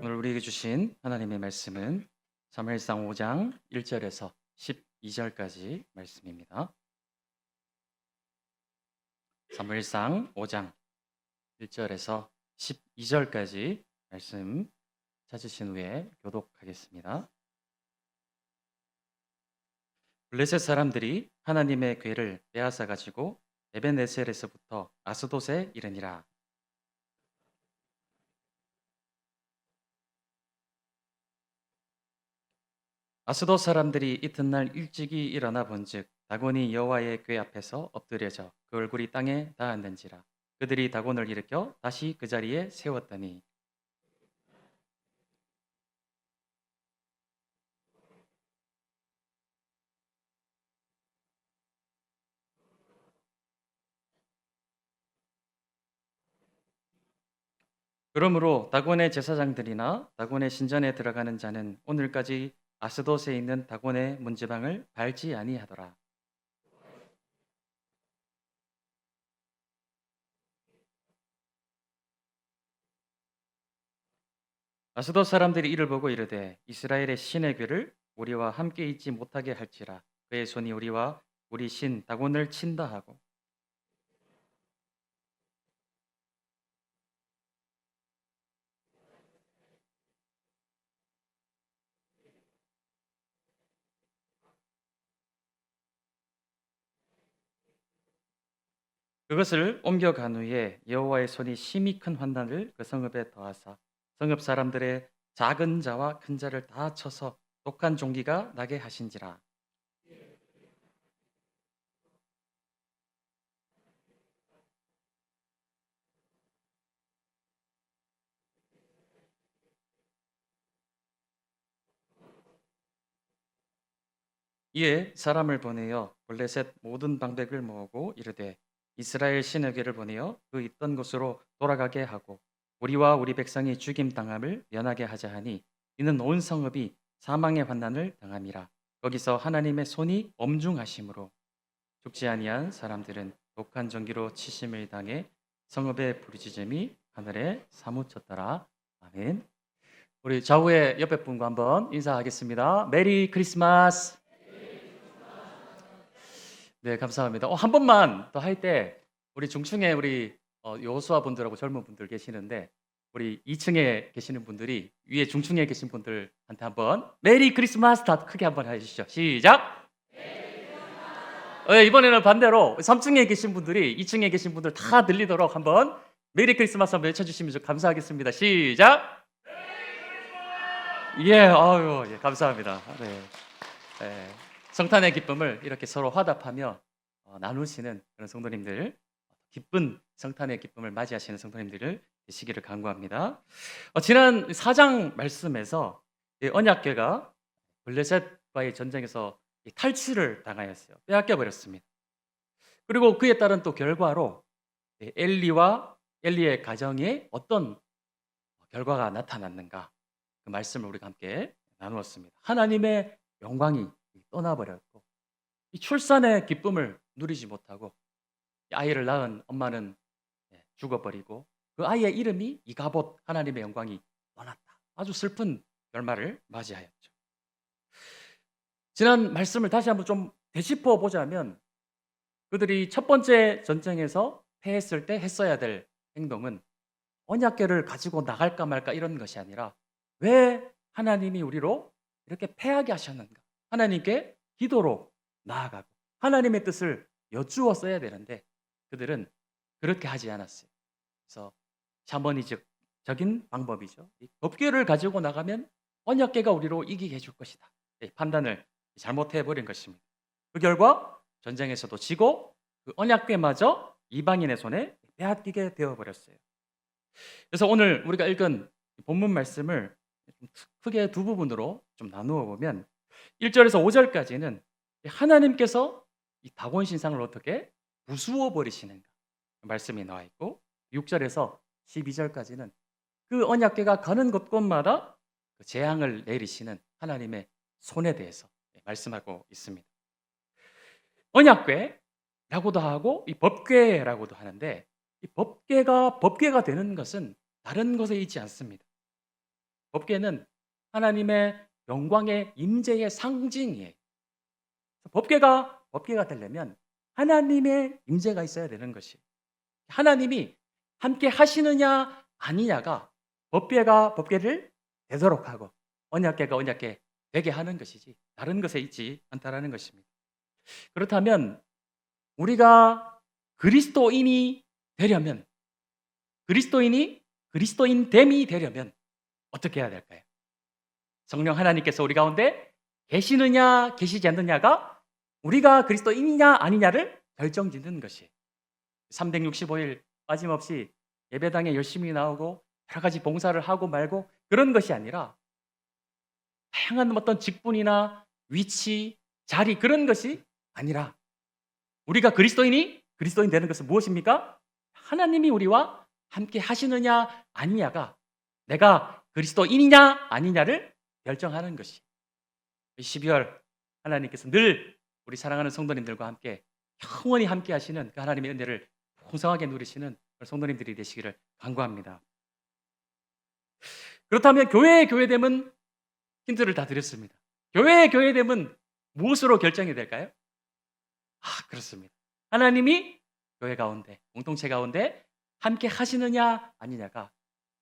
오늘 우리에게 주신 하나님의 말씀은 사무엘상 5장 1절에서 12절까지 말씀입니다. 사무엘상 5장 1절에서 12절까지 말씀 찾으신 후에 교독하겠습니다. 블레셋 사람들이 하나님의 궤를 빼앗아 가지고 에벤에셀에서부터 아스돗에 이르니라. 아스돗 사람들이 이튿날 일찍이 일어나 본즉 다곤이 여호와의 궤 앞에서 엎드려져 그 얼굴이 땅에 닿았는지라. 그들이 다곤을 일으켜 다시 그 자리에 세웠더니 그러므로 다곤의 제사장들이나 다곤의 신전에 들어가는 자는 오늘까지 아스돗에 있는 다곤의 문지방을 밟지 아니하더라. 아스돗 사람들이 이를 보고 이르되 이스라엘의 신의 궤를 우리와 함께 있지 못하게 할지라. 그의 손이 우리와 우리 신 다곤을 친다 하고 그것을 옮겨간 후에 여호와의 손이 심히 큰 환난을 그 성읍에 더하사 성읍 사람들의 작은 자와 큰 자를 다 쳐서 독한 종기가 나게 하신지라. 이에 사람을 보내어 블레셋 모든 방백을 모으고 이르되 이스라엘 신에게를 보내어 그 있던 곳으로 돌아가게 하고 우리와 우리 백성이 죽임 당함을 면하게 하자 하니 이는 온 성읍이 사망의 환난을 당함이라. 거기서 하나님의 손이 엄중하심으로 죽지 아니한 사람들은 독한 전기로 치심을 당해 성읍의 부르짖음이 하늘에 사무쳤더라. 아멘. 우리 좌우의 옆에 분과 한번 인사하겠습니다. 메리 크리스마스. 네, 감사합니다. 한 번만 더 할 때 우리 중층에 우리 여호수아 분들하고 젊은 분들 계시는데 우리 2층에 계시는 분들이 위에 중층에 계신 분들한테 한번 메리 크리스마스 다 크게 한번 해주시죠. 시작. 이번에는 반대로 3층에 계신 분들이 2층에 계신 분들 다 들리도록 한번 메리 크리스마스 한번 외쳐주시면 좀 감사하겠습니다. 시작. 예, 아유, 예, 감사합니다. 네. 예, 성탄의 기쁨을 이렇게 서로 화답하며 나누시는 그런 성도님들, 기쁜 성탄의 기쁨을 맞이하시는 성도님들을 되시기를 간구합니다. 지난 4장 말씀에서 이 언약궤가 블레셋과의 전쟁에서 이 탈취를 당하였어요. 빼앗겨 버렸습니다. 그리고 그에 따른 또 결과로 엘리와 엘리의 가정에 어떤 결과가 나타났는가, 그 말씀을 우리가 함께 나누었습니다. 하나님의 영광이 떠나버렸고 이 출산의 기쁨을 누리지 못하고 이 아이를 낳은 엄마는 죽어버리고 그 아이의 이름이 이가봇, 하나님의 영광이 떠났다. 아주 슬픈 결말을 맞이하였죠. 지난 말씀을 다시 한번 좀 되짚어 보자면 그들이 첫 번째 전쟁에서 패했을 때 했어야 될 행동은 언약궤를 가지고 나갈까 말까 이런 것이 아니라 왜 하나님이 우리로 이렇게 패하게 하셨는가? 하나님께 기도로 나아가고 하나님의 뜻을 여쭈었어야 되는데 그들은 그렇게 하지 않았어요. 그래서 샤머니즘적인 방법이죠. 이 법궤를 가지고 나가면 언약궤가 우리로 이기게 해줄 것이다. 판단을 잘못해 버린 것입니다. 그 결과 전쟁에서도 지고 그 언약궤마저 이방인의 손에 빼앗기게 되어 버렸어요. 그래서 오늘 우리가 읽은 본문 말씀을 좀 크게 두 부분으로 좀 나누어 보면 1절에서 5절까지는 하나님께서 이 다곤 신상을 어떻게 부수어 버리시는가 말씀이 나와 있고 6절에서 12절까지는 그 언약궤가 가는 곳곳마다 그 재앙을 내리시는 하나님의 손에 대해서 말씀하고 있습니다. 언약궤라고도 하고 이 법궤라고도 하는데 이 법궤가 되는 것은 다른 것에 있지 않습니다. 법궤는 하나님의 영광의 임재의 상징이에요. 법궤가 되려면 하나님의 임재가 있어야 되는 것이. 하나님이 함께 하시느냐 아니냐가 법궤를 되도록 하고 언약궤가 언약궤 되게 하는 것이지 다른 것에 있지 않다라는 것입니다. 그렇다면 우리가 그리스도인이 되려면 그리스도인됨이 되려면 어떻게 해야 될까요? 성령 하나님께서 우리 가운데 계시느냐 계시지 않느냐가 우리가 그리스도인이냐 아니냐를 결정짓는 것이에요. 365일 빠짐없이 예배당에 열심히 나오고 여러 가지 봉사를 하고 말고 그런 것이 아니라 다양한 어떤 직분이나 위치, 자리 그런 것이 아니라 우리가 그리스도인 되는 것은 무엇입니까? 하나님이 우리와 함께 하시느냐 아니냐가 내가 그리스도인이냐 아니냐를 결정하는 것이. 12월 하나님께서 늘 우리 사랑하는 성도님들과 함께 영원히 함께 하시는 그 하나님의 은혜를 풍성하게 누리시는 성도님들이 되시기를 간구합니다. 그렇다면 교회의 교회됨은 힌트를 다 드렸습니다. 교회의 교회됨은 무엇으로 결정이 될까요? 그렇습니다. 하나님이 교회 가운데, 공동체 가운데 함께 하시느냐 아니냐가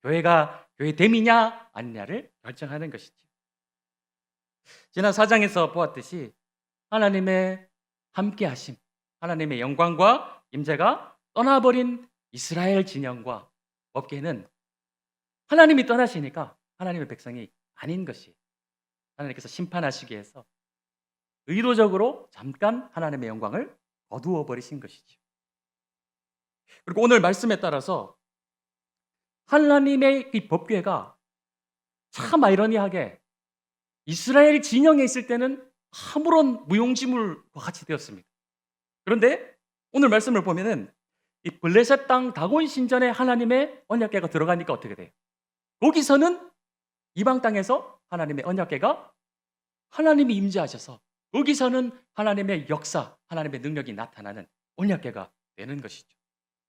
교회가 교회됨이냐 아니냐를 결정하는 것이죠. 지난 4장에서 보았듯이 하나님의 함께 하심, 하나님의 영광과 임재가 떠나버린 이스라엘 진영과 법궤는 하나님이 떠나시니까 하나님의 백성이 아닌 것이 하나님께서 심판하시기 위해서 의도적으로 잠깐 하나님의 영광을 거두어 버리신 것이죠. 그리고 오늘 말씀에 따라서 하나님의 이 법궤가 참 아이러니하게 이스라엘 진영에 있을 때는 아무런 무용지물과 같이 되었습니다. 그런데 오늘 말씀을 보면은 이 블레셋 땅 다곤 신전에 하나님의 언약궤가 들어가니까 어떻게 돼요? 거기서는 이방 땅에서 하나님의 언약궤가 하나님이 임재하셔서 거기서는 하나님의 역사, 하나님의 능력이 나타나는 언약궤가 되는 것이죠.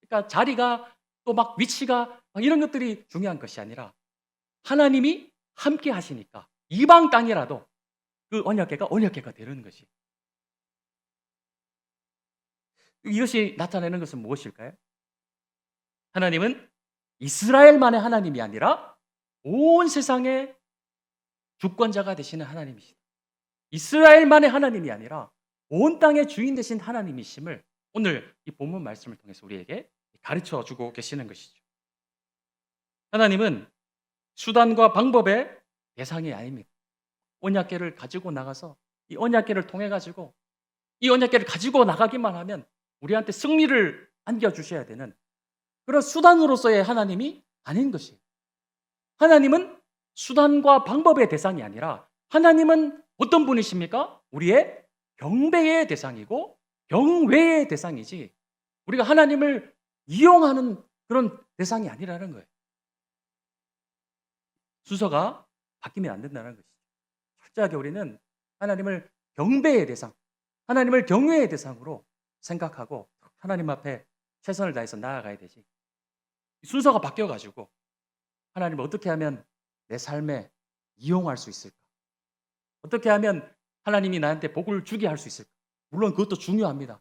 그러니까 자리가 또 막 위치가 막 이런 것들이 중요한 것이 아니라 하나님이 함께 하시니까 이방 땅이라도 그 언약궤가 되는 것이. 이것이 나타내는 것은 무엇일까요? 하나님은 이스라엘만의 하나님이 아니라 온 세상의 주권자가 되시는 하나님이시다. 이스라엘만의 하나님이 아니라 온 땅의 주인 되신 하나님이심을 오늘 이 본문 말씀을 통해서 우리에게 가르쳐 주고 계시는 것이죠. 하나님은 수단과 방법의 대상이 아닙니다. 언약궤를 가지고 나가서 이 언약궤를 통해 가지고 이 언약궤를 가지고 나가기만 하면 우리한테 승리를 안겨주셔야 되는 그런 수단으로서의 하나님이 아닌 것이에요. 하나님은 수단과 방법의 대상이 아니라 하나님은 어떤 분이십니까? 우리의 경배의 대상이고 경외의 대상이지 우리가 하나님을 이용하는 그런 대상이 아니라는 거예요. 순서가 바뀌면 안 된다는 것이죠. 철저하게 우리는 하나님을 경배의 대상, 하나님을 경외의 대상으로 생각하고 하나님 앞에 최선을 다해서 나아가야 되지. 순서가 바뀌어가지고 하나님을 어떻게 하면 내 삶에 이용할 수 있을까? 어떻게 하면 하나님이 나한테 복을 주게 할 수 있을까? 물론 그것도 중요합니다.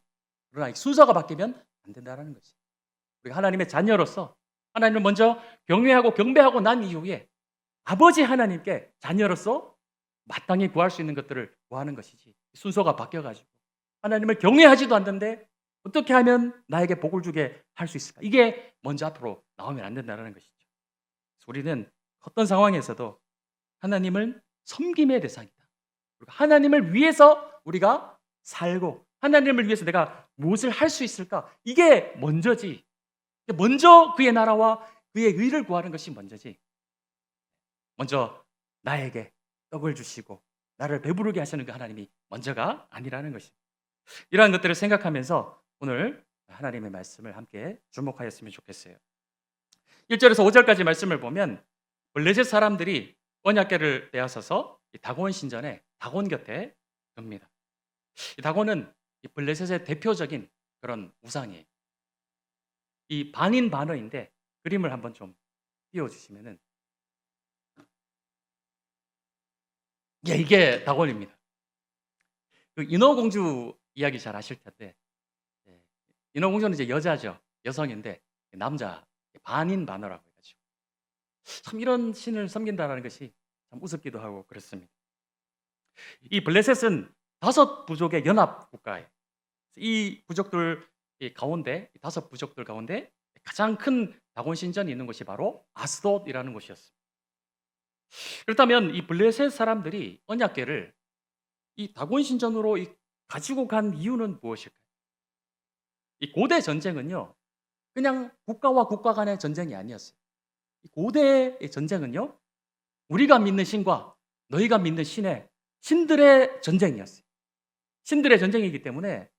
그러나 이 순서가 바뀌면 안 된다는 거지. 우리가 하나님의 자녀로서 하나님을 먼저 경외하고 경배하고 난 이후에 아버지 하나님께 자녀로서 마땅히 구할 수 있는 것들을 구하는 것이지. 순서가 바뀌어가지고 하나님을 경외하지도 않는데 어떻게 하면 나에게 복을 주게 할 수 있을까? 이게 먼저 앞으로 나오면 안 된다는 것이죠. 우리는 어떤 상황에서도 하나님을 섬김의 대상이다. 그리고 하나님을 위해서 우리가 살고 하나님을 위해서 내가 무엇을 할 수 있을까? 이게 먼저지. 먼저 그의 나라와 그의 의를 구하는 것이 먼저지. 먼저 나에게 떡을 주시고 나를 배부르게 하시는 그 하나님이 먼저가 아니라는 것입니다. 이러한 것들을 생각하면서 오늘 하나님의 말씀을 함께 주목하였으면 좋겠어요. 1절에서 5절까지 말씀을 보면 블레셋 사람들이 언약궤를 빼앗아서 다곤 신전에 다곤 곁에 둡니다. 이 다곤은 이 블레셋의 대표적인 그런 우상이에요. 이 반인 반어인데 그림을 한번 좀 띄워주시면은 예, 이게 다곤입니다. 그 인어공주 이야기 잘 아실 텐데, 예, 인어공주는 이제 여자죠. 여성인데 남자 반인반어라고 해가지고 참 이런 신을 섬긴다라는 것이 참 우습기도 하고 그렇습니다. 이 블레셋은 다섯 부족의 연합 국가예요. 이 부족들 가운데, 이 다섯 부족들 가운데 가장 큰 다곤 신전이 있는 곳이 바로 아스돗이라는 곳이었습니다. 그렇다면 이 블레셋 사람들이 언약궤를 이 다곤 신전으로 가지고 간 이유는 무엇일까요? 이 고대 전쟁은요, 그냥 국가와 국가 간의 전쟁이 아니었어요. 이 고대의 전쟁은요, 우리가 믿는 신과 너희가 믿는 신의 신들의 전쟁이었어요. 신들의 전쟁이기 때문에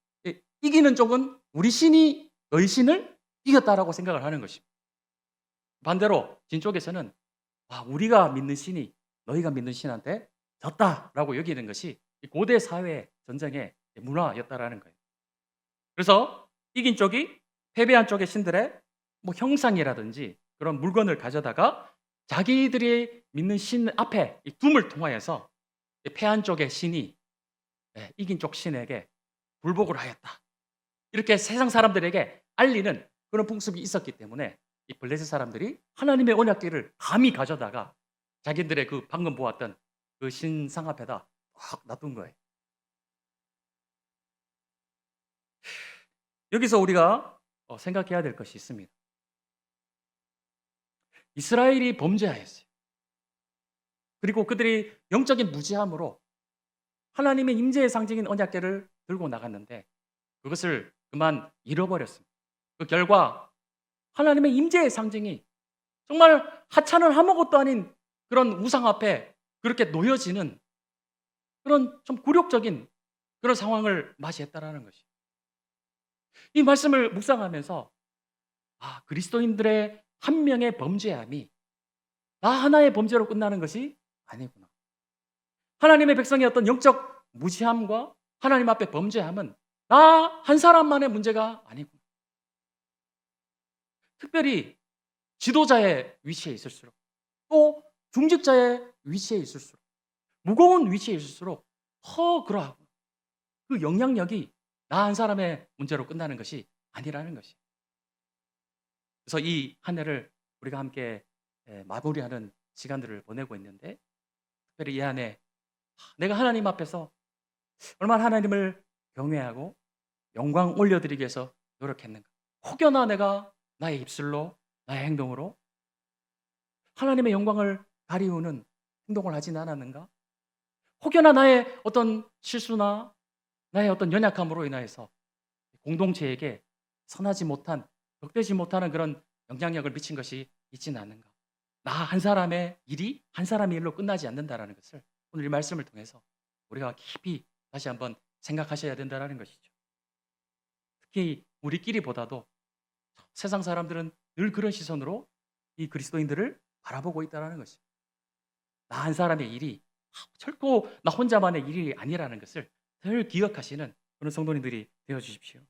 이기는 쪽은 우리 신이 너희 신을 이겼다라고 생각을 하는 것입니다. 반대로 진 쪽에서는 우리가 믿는 신이 너희가 믿는 신한테 졌다라고 여기는 것이 고대 사회의 전쟁의 문화였다라는 거예요. 그래서 이긴 쪽이 패배한 쪽의 신들의 뭐 형상이라든지 그런 물건을 가져다가 자기들이 믿는 신 앞에 이 둠을 통하여서 패한 쪽의 신이 이긴 쪽 신에게 굴복을 하였다. 이렇게 세상 사람들에게 알리는 그런 풍습이 있었기 때문에 이 블레셋 사람들이 하나님의 언약궤를 감히 가져다가 자기들의 그 방금 보았던 그 신상 앞에다 확 놔둔 거예요. 여기서 우리가 생각해야 될 것이 있습니다. 이스라엘이 범죄하였어요. 그리고 그들이 영적인 무지함으로 하나님의 임재의 상징인 언약궤를 들고 나갔는데 그것을 그만 잃어버렸습니다. 그 결과 하나님의 임재의 상징이 정말 하찮은 아무것도 아닌 그런 우상 앞에 그렇게 놓여지는 그런 좀 굴욕적인 그런 상황을 맞이했다라는 것이. 이 말씀을 묵상하면서 그리스도인들의 한 명의 범죄함이 나 하나의 범죄로 끝나는 것이 아니구나. 하나님의 백성의 어떤 영적 무지함과 하나님 앞에 범죄함은 나 한 사람만의 문제가 아니구나. 특별히 지도자의 위치에 있을수록 또 중직자의 위치에 있을수록 무거운 위치에 있을수록 더 그러하고 그 영향력이 나 한 사람의 문제로 끝나는 것이 아니라는 것이. 그래서 이 한 해를 우리가 함께 마무리하는 시간들을 보내고 있는데 특별히 이 한 해 내가 하나님 앞에서 얼마나 하나님을 경외하고 영광 올려드리기 위해서 노력했는가. 혹여나 내가 나의 입술로 나의 행동으로 하나님의 영광을 가리우는 행동을 하진 않았는가? 혹여나 나의 어떤 실수나 나의 어떤 연약함으로 인하여서 공동체에게 선하지 못한, 덕되지 못하는 그런 영향력을 미친 것이 있지는 않는가? 나 한 사람의 일이 한 사람의 일로 끝나지 않는다라는 것을 오늘 이 말씀을 통해서 우리가 깊이 다시 한번 생각하셔야 된다는 것이죠. 특히 우리끼리보다도 세상 사람들은 늘 그런 시선으로 이 그리스도인들을 바라보고 있다는 것입니다. 나 한 사람의 일이 결코 나 혼자만의 일이 아니라는 것을 늘 기억하시는 그런 성도님들이 되어주십시오.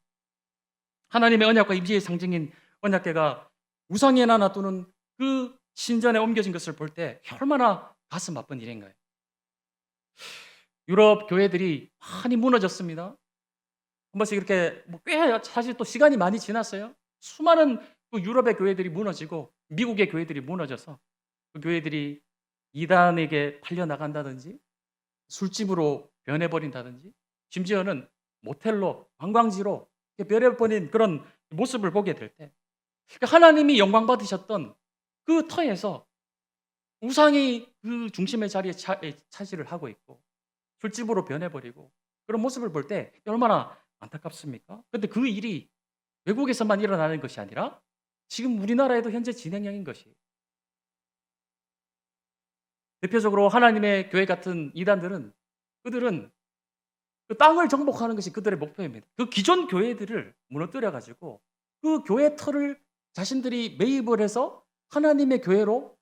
하나님의 언약과 임재의 상징인 언약궤가 우상에나 놔두는 그 신전에 옮겨진 것을 볼 때 얼마나 가슴 아픈 일인가요? 유럽 교회들이 많이 무너졌습니다. 한 번씩 이렇게 꽤 사실 또 시간이 많이 지났어요. 수많은 그 유럽의 교회들이 무너지고 미국의 교회들이 무너져서 그 교회들이 이단에게 팔려 나간다든지 술집으로 변해버린다든지 심지어는 모텔로 관광지로 변해버린 그런 모습을 보게 될 때 하나님이 영광 받으셨던 그 터에서 우상이 그 중심의 자리에 차지를 하고 있고 술집으로 변해버리고 그런 모습을 볼 때 얼마나 안타깝습니까? 그런데 그 일이 외국에서만 일어나는 것이 아니라 지금 우리나라에도 현재 진행형인 것이. 대표적으로 하나님의 교회 같은 이단들은 그들은 그 땅을 정복하는 것이 그들의 목표입니다. 그 기존 교회들을 무너뜨려 가지고 그 교회 터를 자신들이 매입을 해서 하나님의 교회로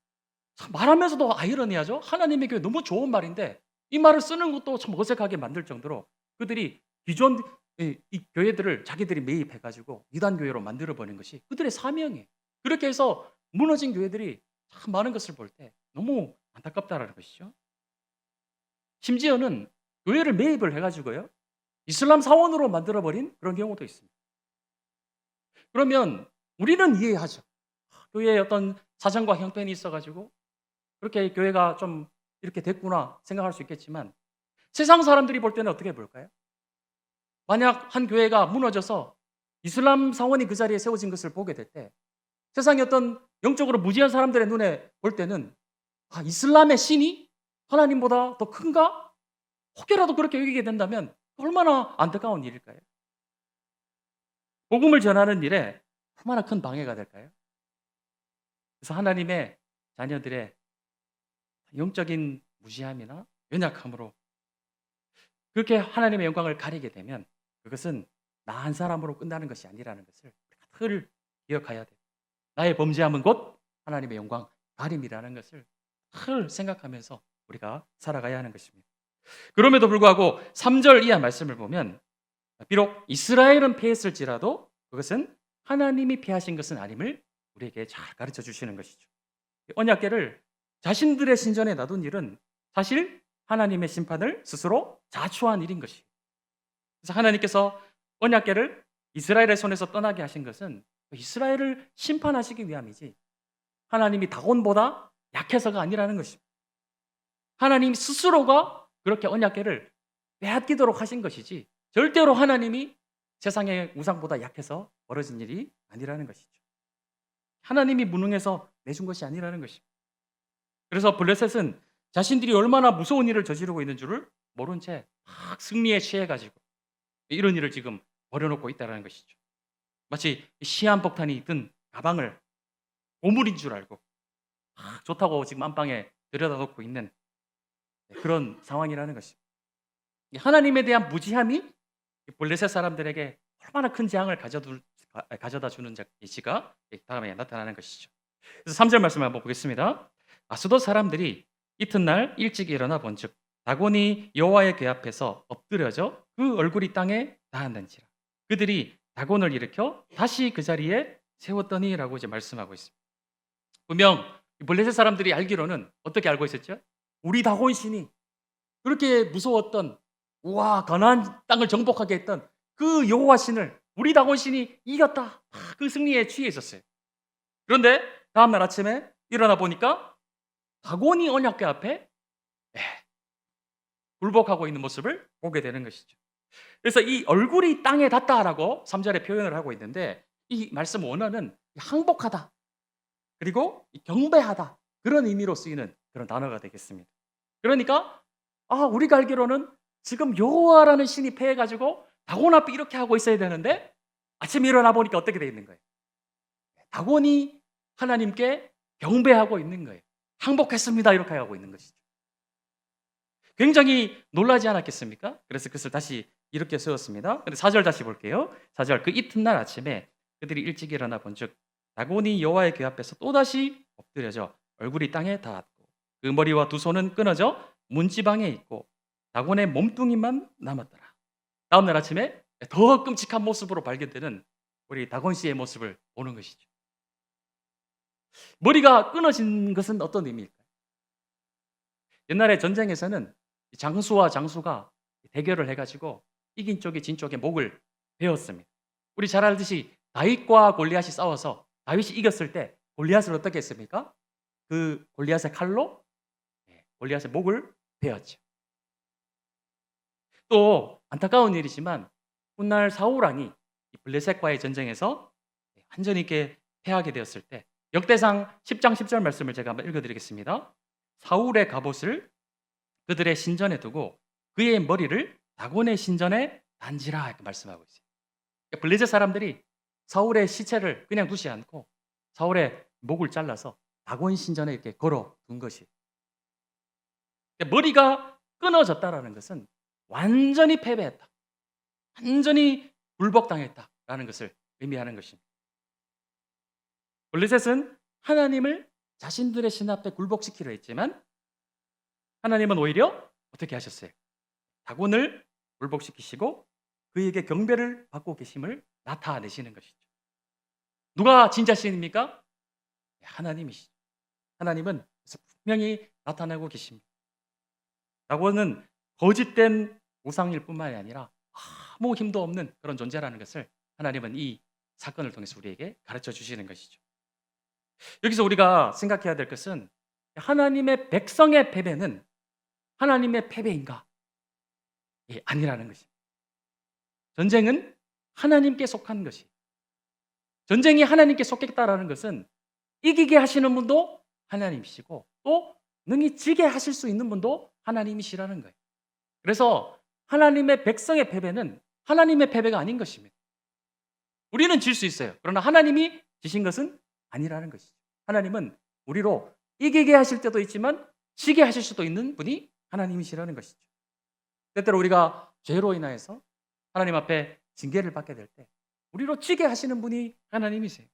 말하면서도 아이러니하죠. 하나님의 교회 너무 좋은 말인데 이 말을 쓰는 것도 참 어색하게 만들 정도로 그들이 기존 이 교회들을 자기들이 매입해 가지고 이단 교회로 만들어 버린 것이 그들의 사명이에요. 그렇게 해서 무너진 교회들이 참 많은 것을 볼 때 너무 안타깝다라는 것이죠. 심지어는 교회를 매입을 해 가지고요. 이슬람 사원으로 만들어 버린 그런 경우도 있습니다. 그러면 우리는 이해하죠. 교회에 어떤 사정과 형편이 있어 가지고 그렇게 교회가 좀 이렇게 됐구나 생각할 수 있겠지만 세상 사람들이 볼 때는 어떻게 볼까요? 만약 한 교회가 무너져서 이슬람 사원이 그 자리에 세워진 것을 보게 될 때 세상의 어떤 영적으로 무지한 사람들의 눈에 볼 때는 '아 이슬람의 신이 하나님보다 더 큰가?' 혹여라도 그렇게 여기게 된다면 얼마나 안타까운 일일까요? 복음을 전하는 일에 얼마나 큰 방해가 될까요? 그래서 하나님의 자녀들의 영적인 무지함이나 연약함으로 그렇게 하나님의 영광을 가리게 되면 그것은 나 한 사람으로 끝나는 것이 아니라는 것을 우리가 늘 기억해야 돼요. 나의 범죄함은 곧 하나님의 영광 가림이라는 것을 늘 생각하면서 우리가 살아가야 하는 것입니다. 그럼에도 불구하고 3절 이하 말씀을 보면 비록 이스라엘은 패했을지라도 그것은 하나님이 패하신 것은 아님을 우리에게 잘 가르쳐 주시는 것이죠. 언약궤를 자신들의 신전에 놔둔 일은 사실 하나님의 심판을 스스로 자초한 일인 것이에요. 그래서 하나님께서 언약궤를 이스라엘의 손에서 떠나게 하신 것은 이스라엘을 심판하시기 위함이지 하나님이 다곤보다 약해서가 아니라는 것입니다. 하나님 스스로가 그렇게 언약궤를 빼앗기도록 하신 것이지 절대로 하나님이 세상의 우상보다 약해서 벌어진 일이 아니라는 것이죠. 하나님이 무능해서 내준 것이 아니라는 것입니다. 그래서 블레셋은 자신들이 얼마나 무서운 일을 저지르고 있는 줄을 모른 채 막 승리에 취해가지고 이런 일을 지금 벌여놓고 있다는 것이죠. 마치 시한폭탄이 든 가방을 보물인 줄 알고 좋다고 지금 안방에 들여다 놓고 있는 그런 상황이라는 것입니다. 하나님에 대한 무지함이 블레셋 사람들에게 얼마나 큰 재앙을 가져다 주는 지가 다음에 나타나는 것이죠. 그래서 3절 말씀을 한번 보겠습니다. 아스돗 사람들이 이튿날 일찍 일어나 본즉 다곤이 여호와의 궤 앞에서 엎드려져 그 얼굴이 땅에 닿았는지라. 그들이 다곤을 일으켜 다시 그 자리에 세웠더니라고 이제 말씀하고 있습니다. 분명 블레셋 사람들이 알기로는 어떻게 알고 있었죠? 우리 다곤 신이 그렇게 무서웠던 우와 가나안 땅을 정복하게 했던 그 여호와 신을 우리 다곤 신이 이겼다. 그 승리에 취해 있었어요. 그런데 다음 날 아침에 일어나 보니까 다곤이 언약궤 앞에 굴복하고 있는 모습을 보게 되는 것이죠. 그래서 이 얼굴이 땅에 닿다라고 3절에 표현을 하고 있는데 이 말씀 원어는 항복하다 그리고 경배하다 그런 의미로 쓰이는 그런 단어가 되겠습니다. 그러니까 우리가 알기로는 지금 여호와라는 신이 패해가지고 다곤 앞에 이렇게 하고 있어야 되는데 아침에 일어나 보니까 어떻게 돼 있는 거예요? 다곤이 하나님께 경배하고 있는 거예요. 항복했습니다 이렇게 하고 있는 것이죠. 굉장히 놀라지 않았겠습니까? 그래서 그것을 다시 이렇게 세웠습니다. 근데 4절 다시 볼게요. 4절 그 이튿날 아침에 그들이 일찍 일어나 본즉 다곤이 여호와의 궤 앞에서 또다시 엎드려져 얼굴이 땅에 닿았고 그 머리와 두 손은 끊어져 문지방에 있고 다곤의 몸뚱이만 남았더라. 다음 날 아침에 더 끔찍한 모습으로 발견되는 우리 다곤 씨의 모습을 보는 것이죠. 머리가 끊어진 것은 어떤 의미일까요? 옛날에 전쟁에서는 장수와 장수가 대결을 해가지고 이긴 쪽이 진 쪽의 목을 베었습니다. 우리 잘 알듯이 다윗과 골리앗이 싸워서 다윗이 이겼을 때 골리앗을 어떻게 했습니까? 그 골리앗의 칼로 골리앗의 목을 베었죠. 또 안타까운 일이지만 훗날 사울 왕이 블레셋과의 전쟁에서 완전히 이렇게 패하게 되었을 때 역대상 10장 10절 말씀을 제가 한번 읽어드리겠습니다. 사울의 갑옷을 그들의 신전에 두고 그의 머리를 다곤의 신전에 단지라 이렇게 말씀하고 있어요. 그러니까 블레셋 사람들이 사울의 시체를 그냥 두지 않고 사울의 목을 잘라서 다곤 신전에 이렇게 걸어 둔 것이. 그러니까 머리가 끊어졌다라는 것은 완전히 패배했다, 완전히 굴복당했다라는 것을 의미하는 것입니다. 블레셋은 하나님을 자신들의 신 앞에 굴복시키려 했지만 하나님은 오히려 어떻게 하셨어요? 다곤을 굴복시키시고 그에게 경배를 받고 계심을 나타내시는 것이죠. 누가 진짜 신입니까? 하나님이시죠. 하나님은 분명히 나타나고 계십니다. 다곤은 거짓된 우상일 뿐만이 아니라 아무 힘도 없는 그런 존재라는 것을 하나님은 이 사건을 통해서 우리에게 가르쳐 주시는 것이죠. 여기서 우리가 생각해야 될 것은 하나님의 백성의 패배는 하나님의 패배인가? 예, 아니라는 것입니다. 전쟁은 하나님께 속한 것이. 전쟁이 하나님께 속했다라는 것은 이기게 하시는 분도 하나님이시고 또 능히 지게 하실 수 있는 분도 하나님이시라는 거예요. 그래서 하나님의 백성의 패배는 하나님의 패배가 아닌 것입니다. 우리는 질 수 있어요. 그러나 하나님이 지신 것은 아니라는 것이죠. 하나님은 우리로 이기게 하실 때도 있지만 지게 하실 수도 있는 분이 하나님이시라는 것이죠. 때때로 우리가 죄로 인하여서 하나님 앞에 징계를 받게 될 때 우리로 지게 하시는 분이 하나님이세요.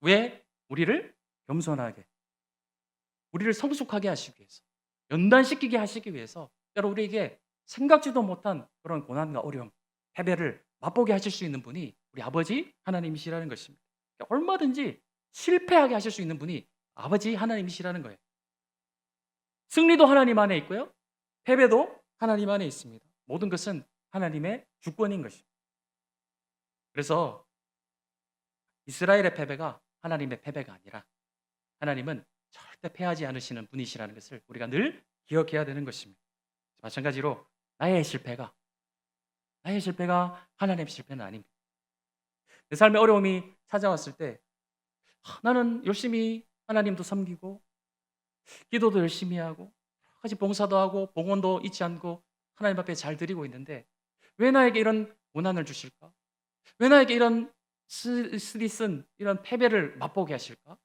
왜? 우리를 겸손하게, 우리를 성숙하게 하시기 위해서, 연단시키게 하시기 위해서 때로 우리에게 생각지도 못한 그런 고난과 어려움, 패배를 맛보게 하실 수 있는 분이 우리 아버지 하나님이시라는 것입니다. 얼마든지 실패하게 하실 수 있는 분이 아버지 하나님이시라는 거예요. 승리도 하나님 안에 있고요. 패배도 하나님 안에 있습니다. 모든 것은 하나님의 주권인 것입니다. 그래서 이스라엘의 패배가 하나님의 패배가 아니라 하나님은 절대 패하지 않으시는 분이시라는 것을 우리가 늘 기억해야 되는 것입니다. 마찬가지로 나의 실패가 하나님의 실패는 아닙니다. 내 삶에 어려움이 찾아왔을 때 나는 열심히 하나님도 섬기고 기도도 열심히 하고 여러 가지 봉사도 하고 봉헌도 잊지 않고 하나님 앞에 잘 드리고 있는데 왜 나에게 이런 고난을 주실까? 왜 나에게 이런 스리슨 이런 패배를 맛보게 하실까?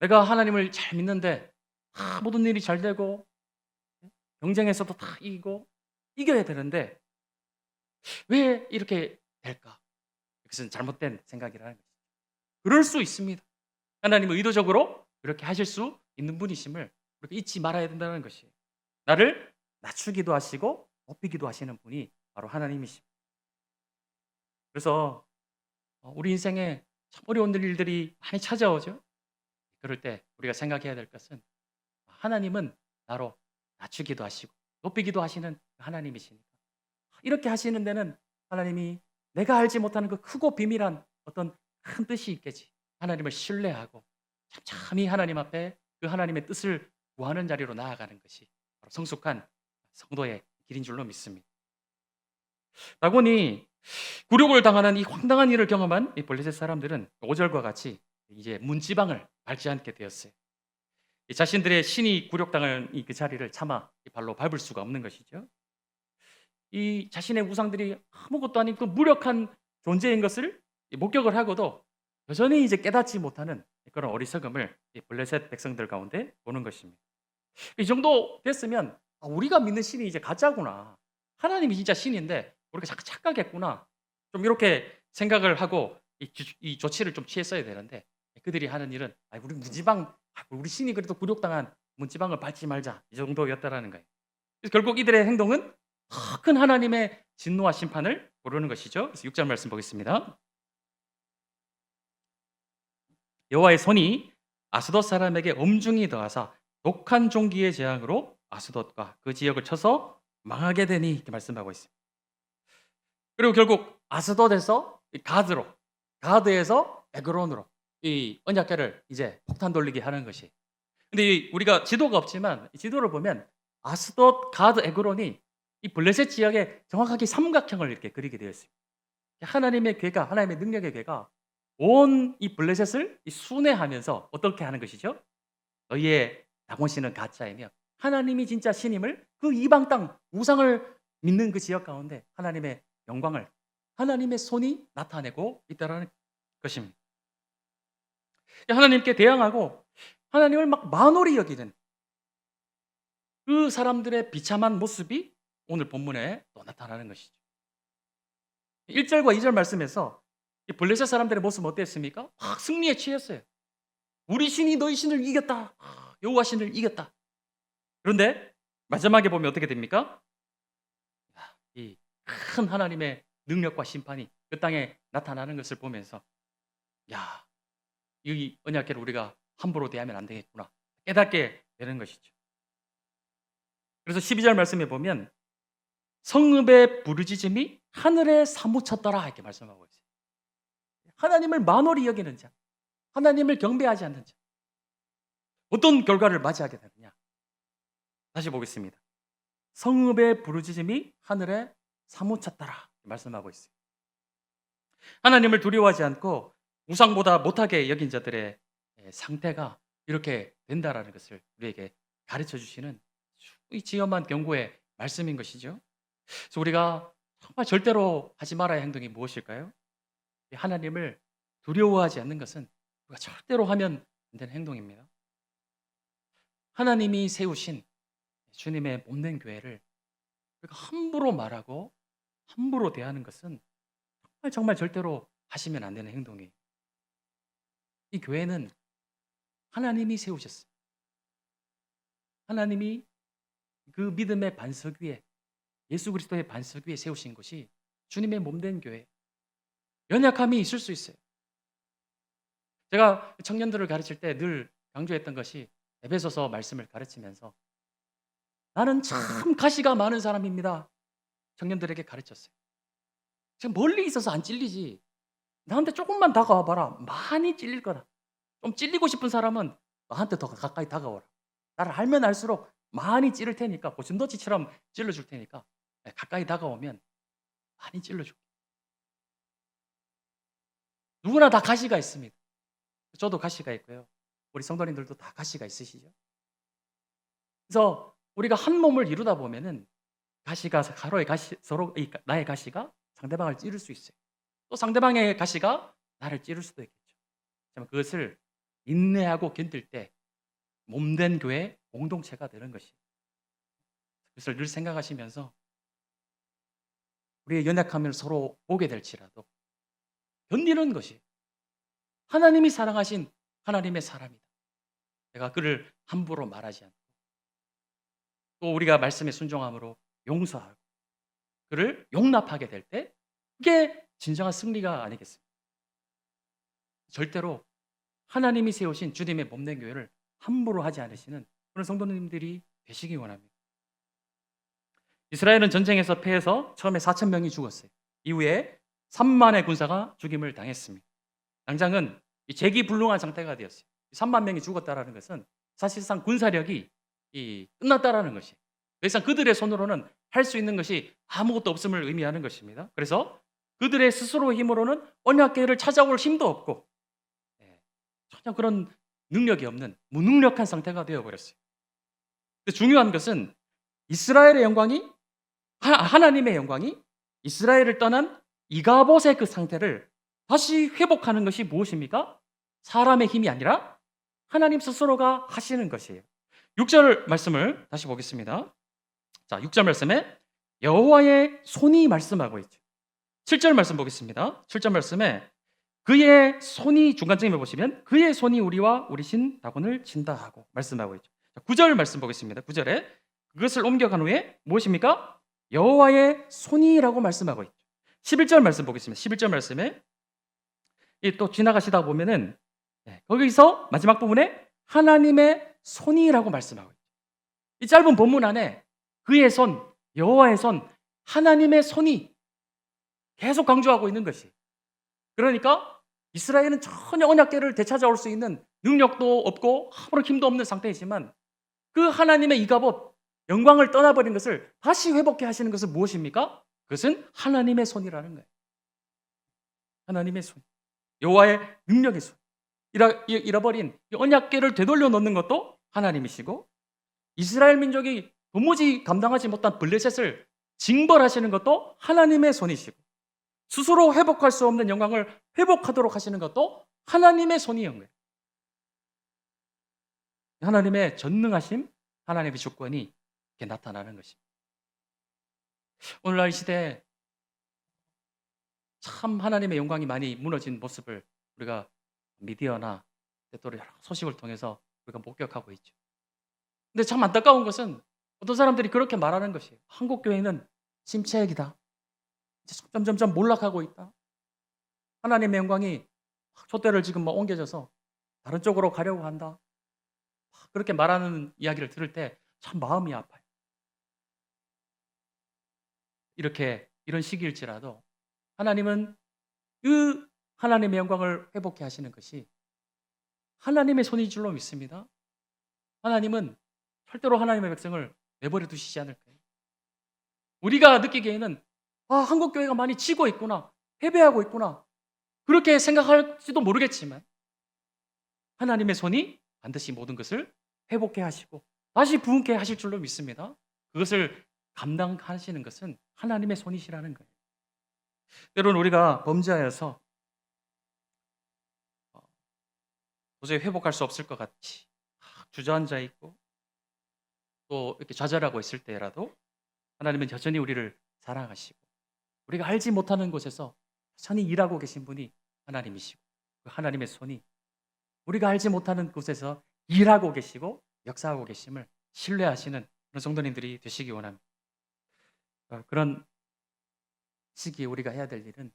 내가 하나님을 잘 믿는데 모든 일이 잘 되고 경쟁에서도 다 이기고 이겨야 되는데 왜 이렇게 될까? 그것은 잘못된 생각이라는 것이죠. 그럴 수 있습니다. 하나님은 의도적으로 그렇게 하실 수 있는 분이심을 우리가 잊지 말아야 된다는 것이에요. 나를 낮추기도 하시고 높이기도 하시는 분이 바로 하나님이십니다. 그래서 우리 인생에 참 어려운 일들이 많이 찾아오죠. 그럴 때 우리가 생각해야 될 것은 하나님은 나로 낮추기도 하시고 높이기도 하시는 하나님이시니까 이렇게 하시는 데는 하나님이 내가 알지 못하는 그 크고 비밀한 어떤 큰 뜻이 있겠지. 하나님을 신뢰하고 참참히 하나님 앞에 그 하나님의 뜻을 구하는 자리로 나아가는 것이 바로 성숙한 성도의 길인 줄로 믿습니다. 다곤이 굴욕을 당하는 이 황당한 일을 경험한 이 블레셋 사람들은 5절과 같이 이제 문지방을 밟지 않게 되었어요. 자신들의 신이 굴욕당하는 그 자리를 차마 발로 밟을 수가 없는 것이죠. 이 자신의 우상들이 아무것도 아닌 그 무력한 존재인 것을 목격을 하고도 여전히 이제 깨닫지 못하는 그런 어리석음을 이 블레셋 백성들 가운데 보는 것입니다. 이 정도 됐으면 우리가 믿는 신이 이제 가짜구나. 하나님이 진짜 신인데 우리가 자꾸 착각했구나. 좀 이렇게 생각을 하고 이 조치를 좀 취했어야 되는데 그들이 하는 일은 우리 문지방, 우리 신이 그래도 굴욕당한 문지방을 밟지 말자 이 정도였다라는 거예요. 그래서 결국 이들의 행동은 더 큰 하나님의 진노와 심판을 모르는 것이죠. 그래서 6절 말씀 보겠습니다. 여호와의 손이 아스돗 사람에게 엄중히 더하사 독한 종기의 재앙으로 아스돗과 그 지역을 쳐서 망하게 되니 이렇게 말씀하고 있습니다. 그리고 결국 아스돗에서 가드로, 가드에서 에그론으로 이 언약궤를 이제 폭탄 돌리게 하는 것이. 근데 우리가 지도가 없지만 이 지도를 보면 아스돗, 가드, 에그론이 이 블레셋 지역에 정확하게 삼각형을 이렇게 그리게 되어 있습니다. 하나님의 궤가, 하나님의 능력의 궤가 온 이 블레셋을 순회하면서 어떻게 하는 것이죠? 너희의 다곤 신은 가짜이며 하나님이 진짜 신임을 그 이방 땅 우상을 믿는 그 지역 가운데 하나님의 영광을 하나님의 손이 나타내고 있다는 것입니다. 하나님께 대항하고 하나님을 막 만홀히 여기는 그 사람들의 비참한 모습이 오늘 본문에 또 나타나는 것이죠. 1절과 2절 말씀에서 이 블레셋 사람들의 모습은 어땠습니까? 승리에 취했어요. 우리 신이 너희 신을 이겼다. 여호와 신을 이겼다. 그런데 마지막에 보면 어떻게 됩니까? 이 큰 하나님의 능력과 심판이 그 땅에 나타나는 것을 보면서 이 언약궤를 우리가 함부로 대하면 안 되겠구나 깨닫게 되는 것이죠. 그래서 12절 말씀에 보면 성읍의 부르짖음이 하늘에 사무쳤더라 이렇게 말씀하고 있어요. 하나님을 만홀히 여기는 자, 하나님을 경배하지 않는 자, 어떤 결과를 맞이하게 되느냐? 다시 보겠습니다. 성읍의 부르짖음이 하늘에 사무쳤더라 말씀하고 있어요. 하나님을 두려워하지 않고 우상보다 못하게 여긴 자들의 상태가 이렇게 된다라는 것을 우리에게 가르쳐 주시는 이 지엄한 경고의 말씀인 것이죠. 그래서 우리가 정말 절대로 하지 말아야 할 행동이 무엇일까요? 하나님을 두려워하지 않는 것은 우리가 절대로 하면 안 되는 행동입니다. 하나님이 세우신 주님의 몸된 교회를 우리가 함부로 말하고 함부로 대하는 것은 정말 절대로 하시면 안 되는 행동이에요. 이 교회는 하나님이 세우셨어요. 하나님이 그 믿음의 반석 위에, 예수 그리스도의 반석 위에 세우신 것이 주님의 몸된 교회. 연약함이 있을 수 있어요. 제가 청년들을 가르칠 때 늘 강조했던 것이 에베소서 말씀을 가르치면서 나는 참 가시가 많은 사람입니다. 청년들에게 가르쳤어요. 지금 멀리 있어서 안 찔리지. 나한테 조금만 다가와 봐라. 많이 찔릴 거다. 좀 찔리고 싶은 사람은 나한테 더 가까이 다가와라. 나를 알면 알수록 많이 찌를 테니까, 고슴도치처럼 찔러줄 테니까 가까이 다가오면 많이 찔러줄게. 누구나 다 가시가 있습니다. 저도 가시가 있고요. 우리 성도님들도 다 가시가 있으시죠? 그래서 우리가 한 몸을 이루다 보면은 가시가 서로의 가시, 서로 나의 가시가 상대방을 찌를 수 있어요. 또 상대방의 가시가 나를 찌를 수도 있겠죠. 하지만 그것을 인내하고 견딜 때 몸된 교회 공동체가 되는 것이에요. 그것을 늘 생각하시면서 우리의 연약함을 서로 보게 될지라도 견디는 것이 하나님이 사랑하신 하나님의 사람이다. 내가 그를 함부로 말하지 않고 또 우리가 말씀에 순종함으로 용서하고 그를 용납하게 될 때 그게 진정한 승리가 아니겠습니까? 절대로 하나님이 세우신 주님의 몸된 교회를 함부로 하지 않으시는 그런 성도님들이 되시기 원합니다. 이스라엘은 전쟁에서 패해서 처음에 4천 명이 죽었어요. 이후에 3만의 군사가 죽임을 당했습니다. 당장은 재기불능한 상태가 되었어요. 3만 명이 죽었다는 것은 사실상 군사력이 끝났다라는 것이에요. 더 이상 그들의 손으로는 할 수 있는 것이 아무것도 없음을 의미하는 것입니다. 그래서 그들의 스스로의 힘으로는 언약궤를 찾아올 힘도 없고 전혀 그런 능력이 없는 무능력한 상태가 되어버렸어요. 중요한 것은 이스라엘의 영광이 하나님의 영광이 이스라엘을 떠난 이가봇의 그 상태를 다시 회복하는 것이 무엇입니까? 사람의 힘이 아니라 하나님 스스로가 하시는 것이에요. 6절 말씀을 다시 보겠습니다. 자, 6절 말씀에 여호와의 손이 말씀하고 있죠. 7절 말씀 보겠습니다. 7절 말씀에 그의 손이 중간쯤에 보시면 그의 손이 우리와 우리 신 다곤을 친다 하고 말씀하고 있죠. 9절 말씀 보겠습니다. 9절에 그것을 옮겨간 후에 무엇입니까? 여호와의 손이라고 말씀하고 있죠. 11절 말씀 보겠습니다. 11절 말씀에 또 지나가시다 보면은 거기서 마지막 부분에 하나님의 손이라고 말씀하고 있죠. 이 짧은 본문 안에 그의 손, 여호와의 손, 하나님의 손이 계속 강조하고 있는 것이. 그러니까 이스라엘은 전혀 언약궤를 되찾아올 수 있는 능력도 없고 아무런 힘도 없는 상태이지만 그 하나님의 이가봇 영광을 떠나버린 것을 다시 회복해 하시는 것은 무엇입니까? 그것은 하나님의 손이라는 거예요. 하나님의 손, 여호와의 능력의 손. 잃어버린 언약궤를 되돌려 놓는 것도 하나님이시고 이스라엘 민족이 도무지 감당하지 못한 블레셋을 징벌하시는 것도 하나님의 손이시고 스스로 회복할 수 없는 영광을 회복하도록 하시는 것도 하나님의 손이인 거예요. 하나님의 전능하심, 하나님의 주권이 이렇게 나타나는 것입니다. 오늘날 이 시대에 참 하나님의 영광이 많이 무너진 모습을 우리가 미디어나 또 여러 소식을 통해서 우리가 목격하고 있죠. 근데 참 안타까운 것은 어떤 사람들이 그렇게 말하는 것이에요. 한국 교회는 침체기다. 점점점 몰락하고 있다. 하나님의 영광이 촛대를 지금 옮겨져서 다른 쪽으로 가려고 한다. 그렇게 말하는 이야기를 들을 때 참 마음이 아파요. 이런 시기일지라도 하나님은 그 하나님의 영광을 회복해 하시는 것이 하나님의 손인 줄로 믿습니다. 하나님은 절대로 하나님의 백성을 내버려 두시지 않을 거예요. 우리가 느끼기에는 한국 교회가 많이 지고 있구나. 패배하고 있구나. 그렇게 생각할지도 모르겠지만 하나님의 손이 반드시 모든 것을 회복해 하시고 다시 부흥케 하실 줄로 믿습니다. 그것을 감당하시는 것은 하나님의 손이시라는 거예요. 때로는 우리가 범죄하여서 도저히 회복할 수 없을 것 같이 주저앉아 있고 또 이렇게 좌절하고 있을 때라도 하나님은 여전히 우리를 사랑하시고 우리가 알지 못하는 곳에서 여전히 일하고 계신 분이 하나님이시고 그 하나님의 손이 우리가 알지 못하는 곳에서 일하고 계시고 역사하고 계심을 신뢰하시는 그런 성도님들이 되시기 원합니다. 그런 시기에 우리가 해야 될 일은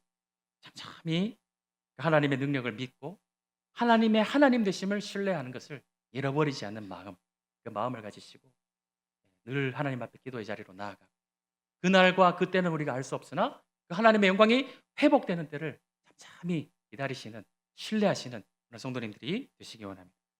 참참히 하나님의 능력을 믿고 하나님의 하나님 되심을 신뢰하는 것을 잃어버리지 않는 마음, 그 마음을 가지시고 늘 하나님 앞에 기도의 자리로 나아가 그날과 그때는 우리가 알 수 없으나 그 하나님의 영광이 회복되는 때를 참참히 기다리시는 신뢰하시는 그런 성도님들이 되시기 원합니다.